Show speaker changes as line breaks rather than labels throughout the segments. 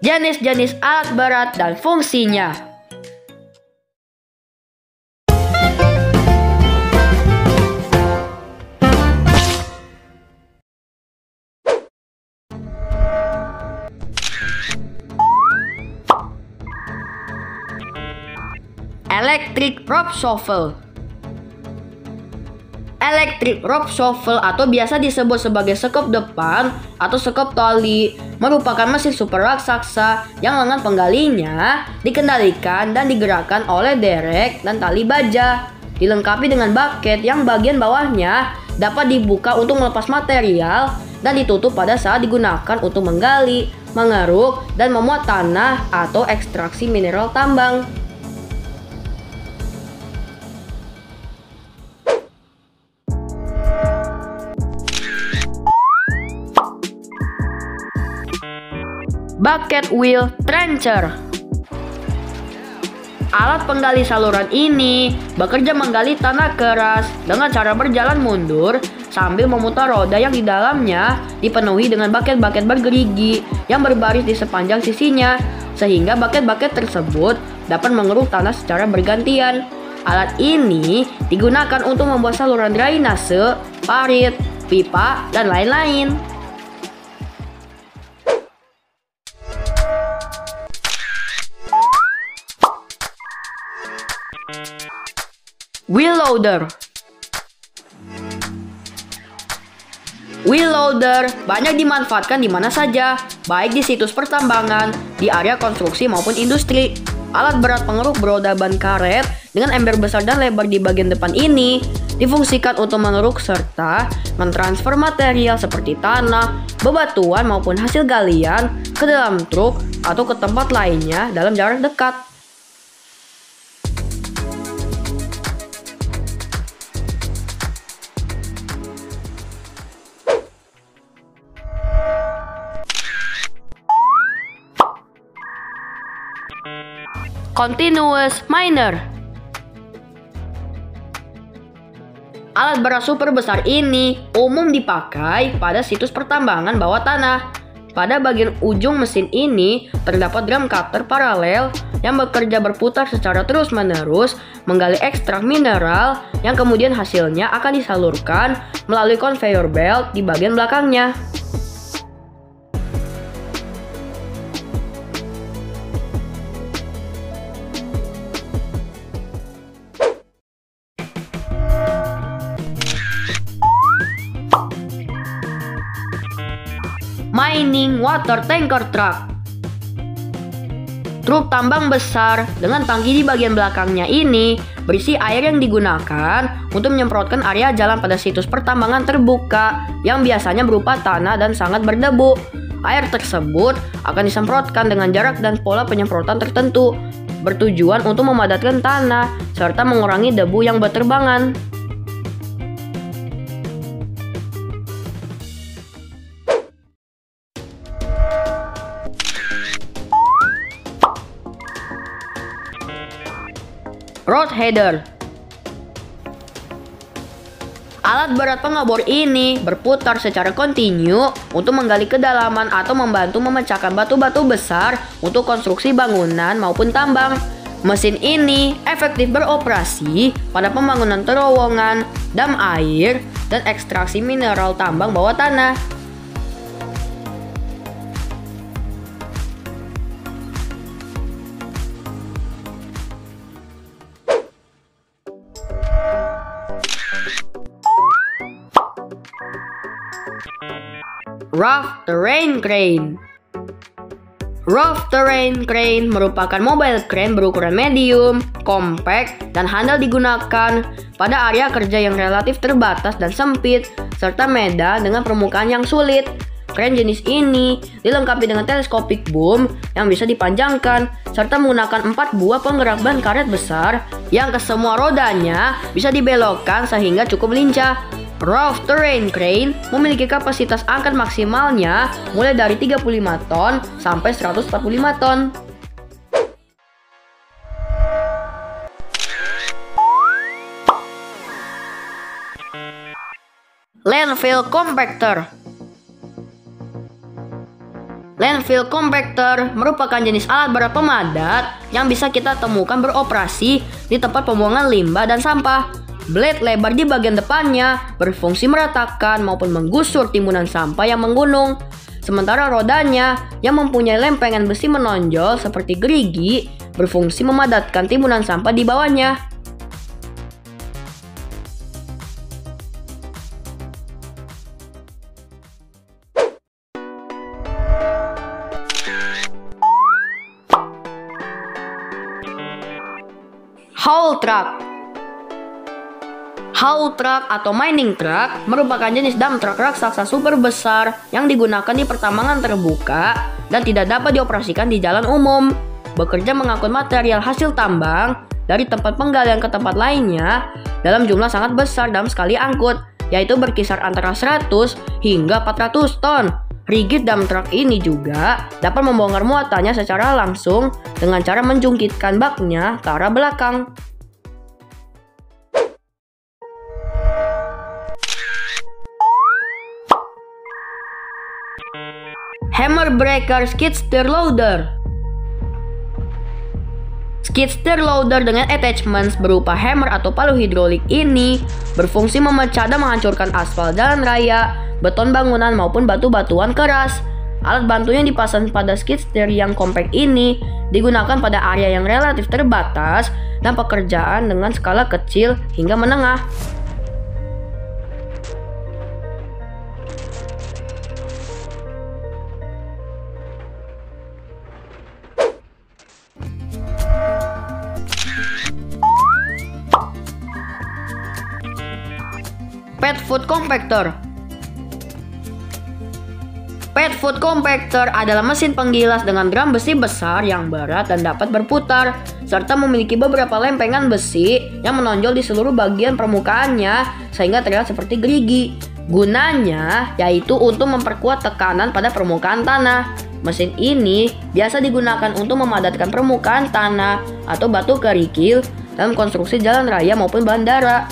jenis-jenis alat berat dan fungsinya. Electric rope shovel. Electric rope shovel atau biasa disebut sebagai sekop depan atau sekop tali merupakan mesin super raksasa yang lengan penggalinya dikendalikan dan digerakkan oleh derek dan tali baja. Dilengkapi dengan bucket yang bagian bawahnya dapat dibuka untuk melepas material dan ditutup pada saat digunakan untuk menggali, mengeruk, dan memuat tanah atau ekstraksi mineral tambang. Bucket wheel trencher. Alat penggali saluran ini bekerja menggali tanah keras dengan cara berjalan mundur sambil memutar roda yang di dalamnya dipenuhi dengan bucket-bucket bergerigi yang berbaris di sepanjang sisinya, sehingga bucket-bucket tersebut dapat mengeruk tanah secara bergantian. Alat ini digunakan untuk membuat saluran drainase, parit, pipa, dan lain-lain. Wheel loader. Wheel loader banyak dimanfaatkan di mana saja, baik di situs pertambangan, di area konstruksi maupun industri. Alat berat pengeruk beroda ban karet dengan ember besar dan lebar di bagian depan ini difungsikan untuk mengeruk serta mentransfer material seperti tanah, bebatuan maupun hasil galian ke dalam truk atau ke tempat lainnya dalam jarak dekat. Continuous miner. Alat berat super besar ini umum dipakai pada situs pertambangan bawah tanah. Pada bagian ujung mesin ini terdapat drum cutter paralel yang bekerja berputar secara terus-menerus menggali ekstrak mineral yang kemudian hasilnya akan disalurkan melalui conveyor belt di bagian belakangnya. Mining water tanker truck. Truk tambang besar dengan tangki di bagian belakangnya ini berisi air yang digunakan untuk menyemprotkan area jalan pada situs pertambangan terbuka yang biasanya berupa tanah dan sangat berdebu. Air tersebut akan disemprotkan dengan jarak dan pola penyemprotan tertentu, bertujuan untuk memadatkan tanah serta mengurangi debu yang berterbangan. Road header. Alat berat pengebor ini berputar secara kontinu untuk menggali kedalaman atau membantu memecahkan batu-batu besar untuk konstruksi bangunan maupun tambang. Mesin ini efektif beroperasi pada pembangunan terowongan, dam air, dan ekstraksi mineral tambang bawah tanah. Rough terrain crane. Rough terrain crane merupakan mobile crane berukuran medium, compact, dan handal digunakan pada area kerja yang relatif terbatas dan sempit, serta medan dengan permukaan yang sulit. Crane jenis ini dilengkapi dengan telescopic boom yang bisa dipanjangkan, serta menggunakan 4 buah penggerak ban karet besar yang kesemua rodanya bisa dibelokkan sehingga cukup lincah. Rough terrain crane memiliki kapasitas angkat maksimalnya mulai dari 35 ton sampai 145 ton. Landfill compactor. Landfill fill compactor merupakan jenis alat berat pemadat yang bisa kita temukan beroperasi di tempat pembuangan limbah dan sampah. Blade lebar di bagian depannya berfungsi meratakan maupun menggusur timbunan sampah yang menggunung. Sementara rodanya yang mempunyai lempengan besi menonjol seperti gerigi berfungsi memadatkan timbunan sampah di bawahnya. Haul truck. Haul truck atau mining truck merupakan jenis dump truck raksasa super besar yang digunakan di pertambangan terbuka dan tidak dapat dioperasikan di jalan umum. Bekerja mengangkut material hasil tambang dari tempat penggalian ke tempat lainnya dalam jumlah sangat besar dalam sekali angkut, yaitu berkisar antara 100 hingga 400 ton. Rigid dump truck ini juga dapat membongkar muatannya secara langsung dengan cara menjungkitkan baknya ke arah belakang. Hammer breaker skid steer loader. Skid steer loader dengan attachments berupa hammer atau palu hidrolik ini berfungsi memecah dan menghancurkan aspal jalan raya, beton bangunan maupun batu-batuan keras. Alat bantu yang dipasang pada skid steer yang compact ini digunakan pada area yang relatif terbatas dan pekerjaan dengan skala kecil hingga menengah. Pet food compactor. Pet food compactor adalah mesin penggilas dengan drum besi besar yang berat dan dapat berputar, serta memiliki beberapa lempengan besi yang menonjol di seluruh bagian permukaannya sehingga terlihat seperti gerigi. Gunanya yaitu untuk memperkuat tekanan pada permukaan tanah. Mesin ini biasa digunakan untuk memadatkan permukaan tanah atau batu kerikil dalam konstruksi jalan raya maupun bandara.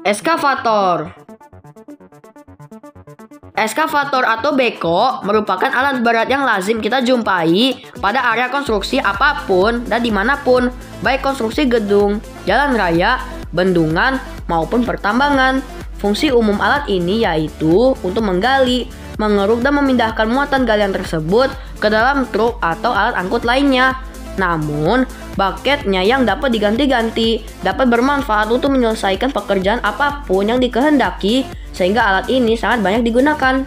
Eskavator. Eskavator atau beko merupakan alat berat yang lazim kita jumpai pada area konstruksi apapun dan dimanapun, baik konstruksi gedung, jalan raya, bendungan, maupun pertambangan. Fungsi umum alat ini yaitu untuk menggali, mengeruk dan memindahkan muatan galian tersebut ke dalam truk atau alat angkut lainnya. Namun, baketnya yang dapat diganti-ganti dapat bermanfaat untuk menyelesaikan pekerjaan apapun yang dikehendaki, sehingga alat ini sangat banyak digunakan.